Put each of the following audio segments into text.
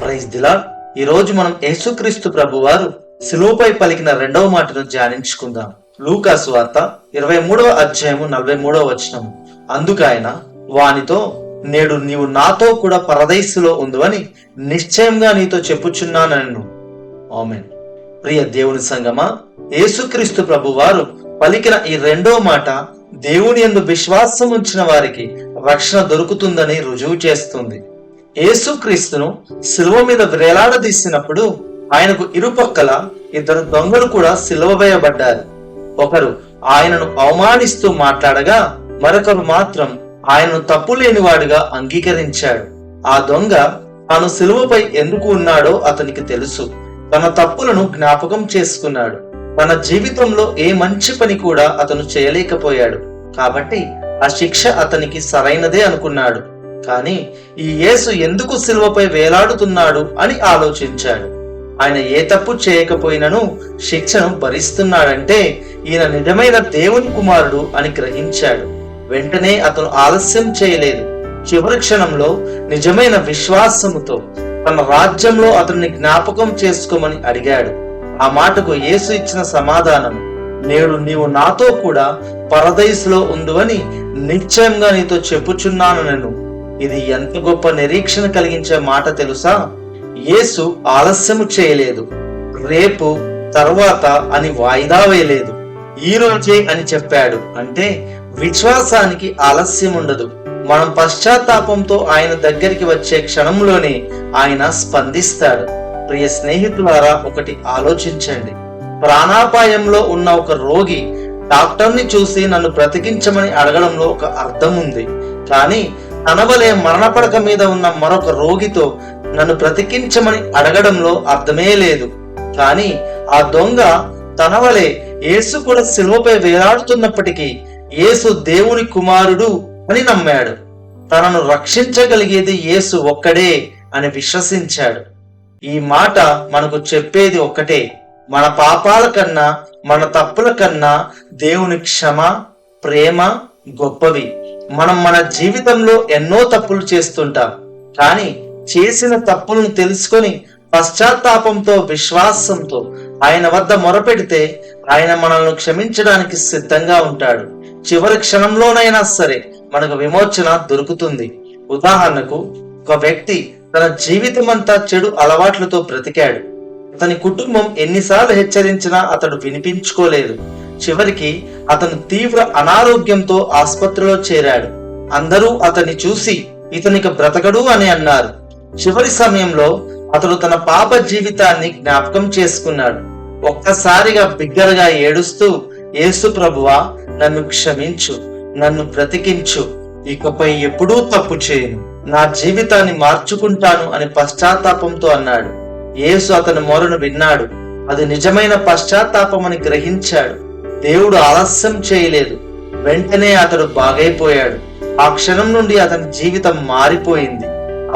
Praise the lord. ఈ రోజు మనం యేసుక్రీస్తు ప్రభువారు సిలువపై పలికిన రెండవ మాటను ధ్యానించుకుందాం. లూకా సువార్త 23వ అధ్యాయము 43వ వచనం. అందుకాయన వానితో, నేడు నీవు నాతో కూడా పరదైసులో ఉందువని నిశ్చయంగా నీతో చెప్పుచున్నానను. ఆమేన్. ప్రియ దేవుని సంగమా, యేసుక్రీస్తు ప్రభువారు పలికిన ఈ రెండో మాట దేవుని యందు విశ్వాసం ఉంచిన వారికి రక్షణ దొరుకుతుందని రుజువు చేస్తుంది. యేసుక్రీస్తును సిలువ మీద వేలాడదీసినప్పుడు ఆయనకు ఇరుపక్కల ఇద్దరు దొంగలు కూడా సిలువ వేయబడ్డారు. ఒకరు ఆయనను అవమానిస్తూ మాట్లాడగా, మరొకరు మాత్రం ఆయనను తప్పు లేనివాడుగా అంగీకరించాడు. ఆ దొంగ తాను సిలువపై ఎందుకు ఉన్నాడో అతనికి తెలుసు. తన తప్పులను జ్ఞాపకం చేసుకున్నాడు. తన జీవితంలో ఏ మంచి పని కూడా అతను చేయలేకపోయాడు కాబట్టి ఆ శిక్ష అతనికి సరైనదే అనుకున్నాడు. కానీ ఈ యేసు ఎందుకు సిలువపై వేలాడుతున్నాడు అని ఆలోచించాడు. ఆయన ఏ తప్పు చేయకపోయినను శిక్షను భరిస్తున్నాడంటే ఈయన నిజమైన దేవుని కుమారుడు అని గ్రహించాడు. వెంటనే అతను ఆలస్యం చేయలేదు. చివరి క్షణంలో నిజమైన విశ్వాసముతో తన రాజ్యంలో అతన్ని జ్ఞాపకం చేసుకోమని అడిగాడు. ఆ మాటకు యేసు ఇచ్చిన సమాధానం, నేడు నీవు నాతో కూడా పరదైసులో ఉందువని నిశ్చయంగా నీతో చెప్పుచున్నాను నేను. ఇది ఎంత గొప్ప నిరీక్షణ కలిగించే మాట తెలుసా? యేసు ఆలస్యము చేయలేదు. రేపు, తర్వాత అని వాయిదా వేయలేదు. ఈ రోజే అని చెప్పాడు. అంటే విశ్వాసానికి ఆలస్యం ఉండదు. మనం పశ్చాత్తాపంతో ఆయన దగ్గరికి వచ్చే క్షణంలోనే ఆయన స్పందిస్తాడు. ప్రియ స్నేహితులారా, ఒకటి ఆలోచించండి. ప్రాణాపాయంలో ఉన్న ఒక రోగి డాక్టర్ని చూసి నన్ను బ్రతికించమని అడగడంలో ఒక అర్థం ఉంది. కానీ తన వలె మరణపడక మీద ఉన్న మరొక రోగితో నన్ను బ్రతికించమని అడగడంలో అర్థమే లేదు. కానీ ఆ దొంగ తన వలె యేసు కూడా సిలువపై వేలాడుతున్నప్పటికీ యేసు దేవుని కుమారుడు అని నమ్మాడు. తనను రక్షించగలిగేది యేసు ఒక్కడే అని విశ్వసించాడు. ఈ మాట మనకు చెప్పేది ఒక్కటే: మన పాపాల కన్నా, మన తప్పుల కన్నా దేవుని క్షమ, ప్రేమ గొప్పవి. మనం మన జీవితంలో ఎన్నో తప్పులు చేస్తుంటాం. కానీ చేసిన తప్పులను తెలుసుకొని పశ్చాత్తాపంతో, విశ్వాసంతో ఆయన వద్ద మొరపెడితే ఆయన మనల్ని క్షమించడానికి సిద్ధంగా ఉంటాడు. చివరి క్షణంలోనైనా సరే మనకు విమోచన దొరుకుతుంది. ఉదాహరణకు, ఒక వ్యక్తి తన జీవితం అంతా చెడు అలవాట్లతో బ్రతికాడు. అతని కుటుంబం ఎన్నిసార్లు హెచ్చరించినా అతడు వినిపించుకోలేదు. చివరికి అతను తీవ్ర అనారోగ్యంతో ఆసుపత్రిలో చేరాడు. అందరూ అతన్ని చూసి ఇతనికి బ్రతకడు అని అన్నారు. చివరి సమయంలో అతడు తన పాప జీవితాన్ని జ్ఞాపకం చేసుకున్నాడు. ఒక్కసారిగా బిగ్గరగా ఏడుస్తూ, యేసు ప్రభువా, నన్ను క్షమించు, నన్ను బ్రతికించు, ఇకపై ఎప్పుడూ తప్పు చేయను, నా జీవితాన్ని మార్చుకుంటాను అని పశ్చాత్తాపంతో అన్నాడు. యేసు అతని మొరను విన్నాడు. అది నిజమైన పశ్చాత్తాపమని గ్రహించాడు. దేవుడు ఆలస్యం చేయలేదు. వెంటనే అతడు బాగైపోయాడు. ఆ క్షణం నుండి అతని జీవితం మారిపోయింది.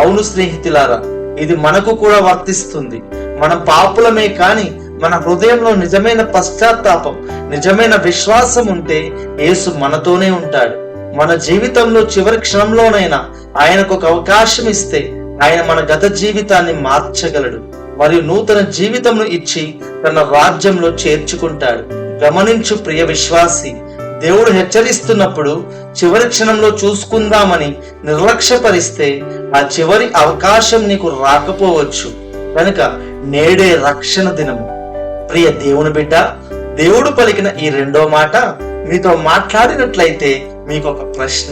అవును స్నేహితులారా, ఇది మనకు కూడా వర్తిస్తుంది. మన పాపులమే కాని మన హృదయంలో నిజమైన పశ్చాత్తాపం, నిజమైన విశ్వాసం ఉంటే యేసు మనతోనే ఉంటాడు. మన జీవితంలో చివరి క్షణంలోనైనా ఆయనకు ఒక అవకాశం ఇస్తే ఆయన మన గత జీవితాన్ని మార్చగలడు మరియు నూతన జీవితంను ఇచ్చి తన రాజ్యంలో చేర్చుకుంటాడు. గమనించు ప్రియ విశ్వాసి, దేవుడు హెచ్చరిస్తున్నప్పుడు చివరి క్షణంలో చూసుకుందామని నిర్లక్ష్యపరిస్తే ఆ చివరి అవకాశం నీకు రాకపోవచ్చు. కనుక నేడే రక్షణ దినము. ప్రియ దేవుని బిడ్డ, దేవుడు పలికిన ఈ రెండో మాట మీతో మాట్లాడినట్లయితే మీకు ఒక ప్రశ్న: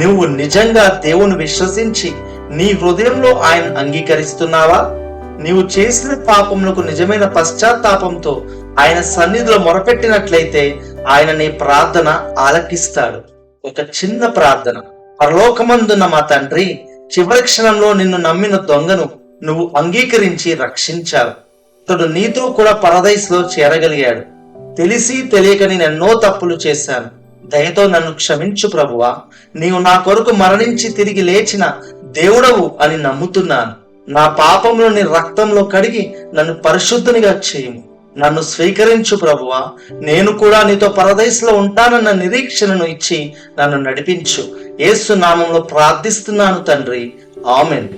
నువ్వు నిజంగా దేవుని విశ్వసించి నీ హృదయంలో ఆయన అంగీకరిస్తున్నావా? నీవు చేసిన పాపములకు నిజమైన పశ్చాత్తాపంతో ఆయన సన్నిధిలో మొరపెట్టినట్లయితే ఆయన నీ ప్రార్థన ఆలకిస్తాడు. ఒక చిన్న ప్రార్థన. పరలోకమందున్న మా తండ్రి, చివరి క్షణంలో నిన్ను నమ్మిన దొంగను నువ్వు అంగీకరించి రక్షించావు. అతడు నీతో కూడా పరదైసులో చేరగలిగాడు. తెలిసి తెలియక నేను ఎన్నో తప్పులు చేశాను. దయతో నన్ను క్షమించు ప్రభువా. నీవు నా కొరకు మరణించి తిరిగి లేచిన దేవుడవు అని నమ్ముతున్నాను. నా పాపములు నీ రక్తంలో కడిగి నన్ను పరిశుద్ధునిగా చేయము. నన్ను స్వీకరించు ప్రభువా. నేను కూడా నీతో పరదైసులో ఉంటానన్న నిరీక్షణను ఇచ్చి నన్ను నడిపించు. యేసు నామంలో ప్రార్థిస్తున్నాను తండ్రి. ఆమెన్.